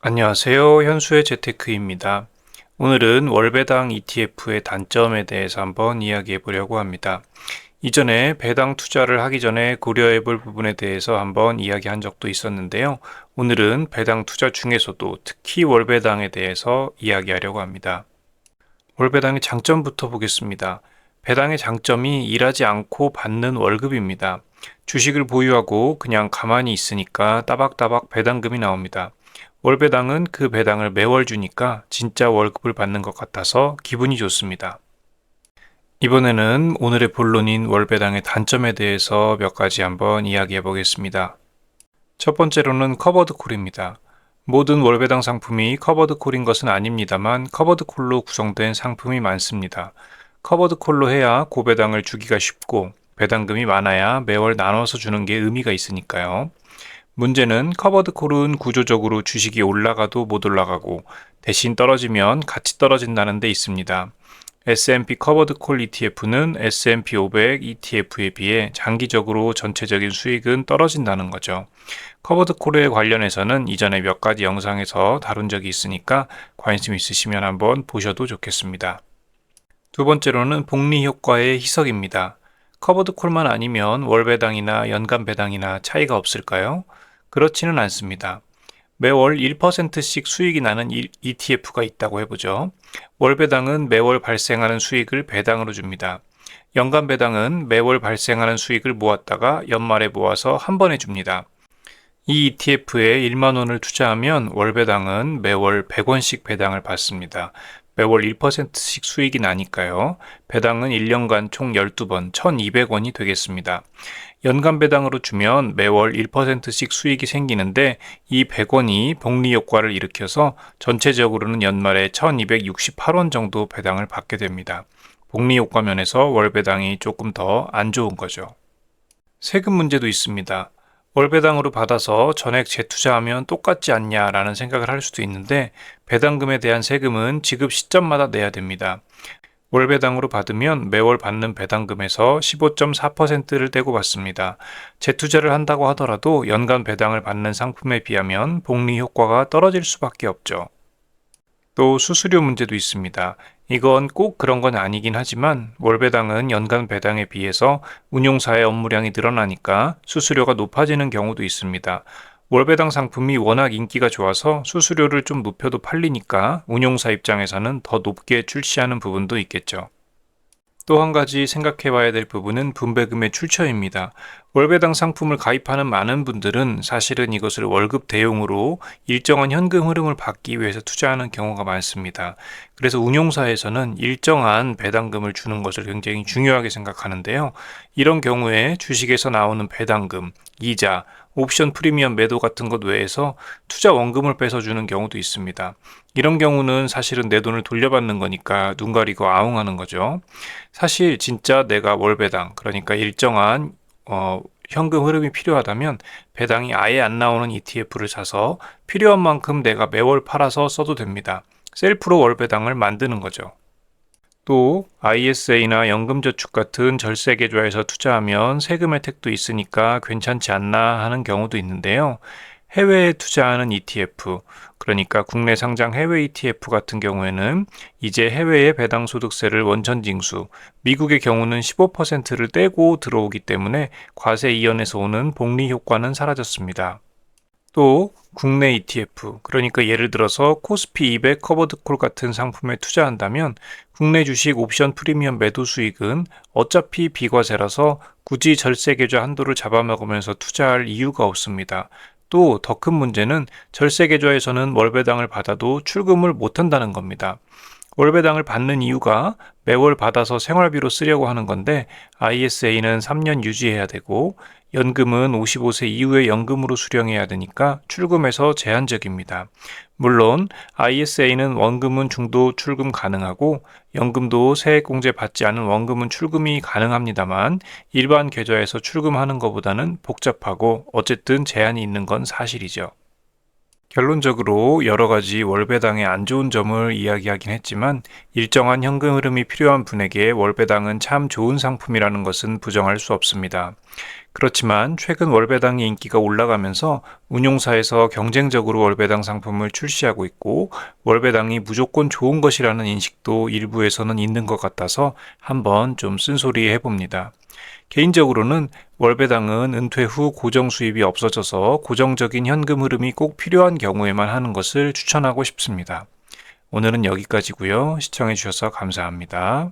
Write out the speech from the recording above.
안녕하세요. 현수의 재테크입니다. 오늘은 월배당 ETF의 단점에 대해서 한번 이야기해 보려고 합니다. 이전에 배당 투자를 하기 전에 고려해 볼 부분에 대해서 한번 이야기한 적도 있었는데요. 오늘은 배당 투자 중에서도 특히 월배당에 대해서 이야기하려고 합니다. 월배당의 장점부터 보겠습니다. 배당의 장점이 일하지 않고 받는 월급입니다. 주식을 보유하고 그냥 가만히 있으니까 따박따박 배당금이 나옵니다. 월배당은 그 배당을 매월 주니까 진짜 월급을 받는 것 같아서 기분이 좋습니다. 이번에는 오늘의 본론인 월배당의 단점에 대해서 몇 가지 한번 이야기해 보겠습니다. 첫 번째로는 커버드 콜입니다. 모든 월배당 상품이 커버드 콜인 것은 아닙니다만 커버드 콜로 구성된 상품이 많습니다. 커버드 콜로 해야 고배당을 주기가 쉽고 배당금이 많아야 매월 나눠서 주는 게 의미가 있으니까요. 문제는 커버드 콜은 구조적으로 주식이 올라가도 못 올라가고 대신 떨어지면 같이 떨어진다는 데 있습니다. S&P 커버드 콜 ETF는 S&P 500 ETF에 비해 장기적으로 전체적인 수익은 떨어진다는 거죠. 커버드 콜에 관련해서는 이전에 몇 가지 영상에서 다룬 적이 있으니까 관심 있으시면 한번 보셔도 좋겠습니다. 두 번째로는 복리 효과의 희석입니다. 커버드 콜만 아니면 월배당이나 연간 배당이나 차이가 없을까요? 그렇지는 않습니다. 매월 1%씩 수익이 나는 ETF가 있다고 해보죠. 월배당은 매월 발생하는 수익을 배당으로 줍니다. 연간 배당은 매월 발생하는 수익을 모았다가 연말에 모아서 한 번에 줍니다. 이 ETF에 1만 원을 투자하면 월배당은 매월 100원씩 배당을 받습니다. 매월 1%씩 수익이 나니까요. 배당은 1년간 총 12번 1200원이 되겠습니다. 연간 배당으로 주면 매월 1%씩 수익이 생기는데 이 100원이 복리 효과를 일으켜서 전체적으로는 연말에 1268원 정도 배당을 받게 됩니다. 복리 효과 면에서 월 배당이 조금 더 안 좋은 거죠. 세금 문제도 있습니다. 월배당으로 받아서 전액 재투자하면 똑같지 않냐라는 생각을 할 수도 있는데 배당금에 대한 세금은 지급 시점마다 내야 됩니다. 월배당으로 받으면 매월 받는 배당금에서 15.4%를 떼고 받습니다. 재투자를 한다고 하더라도 연간 배당을 받는 상품에 비하면 복리 효과가 떨어질 수밖에 없죠. 또 수수료 문제도 있습니다. 이건 꼭 그런 건 아니긴 하지만 월배당은 연간 배당에 비해서 운용사의 업무량이 늘어나니까 수수료가 높아지는 경우도 있습니다. 월배당 상품이 워낙 인기가 좋아서 수수료를 좀 높여도 팔리니까 운용사 입장에서는 더 높게 출시하는 부분도 있겠죠. 또 한 가지 생각해 봐야 될 부분은 분배금의 출처입니다. 월배당 상품을 가입하는 많은 분들은 사실은 이것을 월급 대용으로 일정한 현금 흐름을 받기 위해서 투자하는 경우가 많습니다. 그래서 운용사에서는 일정한 배당금을 주는 것을 굉장히 중요하게 생각하는데요. 이런 경우에 주식에서 나오는 배당금, 이자, 옵션 프리미엄 매도 같은 것 외에서 투자 원금을 뺏어주는 경우도 있습니다. 이런 경우는 사실은 내 돈을 돌려받는 거니까 눈 가리고 아웅하는 거죠. 사실 진짜 내가 월배당, 그러니까 일정한 현금 흐름이 필요하다면 배당이 아예 안 나오는 ETF를 사서 필요한 만큼 내가 매월 팔아서 써도 됩니다. 셀프로 월배당을 만드는 거죠. 또 ISA나 연금저축 같은 절세 계좌에서 투자하면 세금 혜택도 있으니까 괜찮지 않나 하는 경우도 있는데요. 해외에 투자하는 ETF, 그러니까 국내 상장 해외 ETF 같은 경우에는 이제 해외의 배당소득세를 원천징수, 미국의 경우는 15%를 떼고 들어오기 때문에 과세 이연에서 오는 복리 효과는 사라졌습니다. 또 국내 ETF, 그러니까 예를 들어서 코스피 200 커버드콜 같은 상품에 투자한다면 국내 주식 옵션 프리미엄 매도 수익은 어차피 비과세라서 굳이 절세 계좌 한도를 잡아먹으면서 투자할 이유가 없습니다. 또 더 큰 문제는 절세 계좌에서는 월배당을 받아도 출금을 못한다는 겁니다. 월배당을 받는 이유가 매월 받아서 생활비로 쓰려고 하는 건데 ISA는 3년 유지해야 되고 연금은 55세 이후에 연금으로 수령해야 되니까 출금에서 제한적입니다. 물론 ISA는 원금은 중도 출금 가능하고 연금도 세액공제 받지 않은 원금은 출금이 가능합니다만 일반 계좌에서 출금하는 것보다는 복잡하고 어쨌든 제한이 있는 건 사실이죠. 결론적으로 여러 가지 월배당의 안 좋은 점을 이야기하긴 했지만 일정한 현금 흐름이 필요한 분에게 월배당은 참 좋은 상품이라는 것은 부정할 수 없습니다. 그렇지만 최근 월배당의 인기가 올라가면서 운용사에서 경쟁적으로 월배당 상품을 출시하고 있고 월배당이 무조건 좋은 것이라는 인식도 일부에서는 있는 것 같아서 한번 좀 쓴소리 해봅니다. 개인적으로는 월배당은 은퇴 후 고정 수입이 없어져서 고정적인 현금 흐름이 꼭 필요한 경우에만 하는 것을 추천하고 싶습니다. 오늘은 여기까지고요. 시청해 주셔서 감사합니다.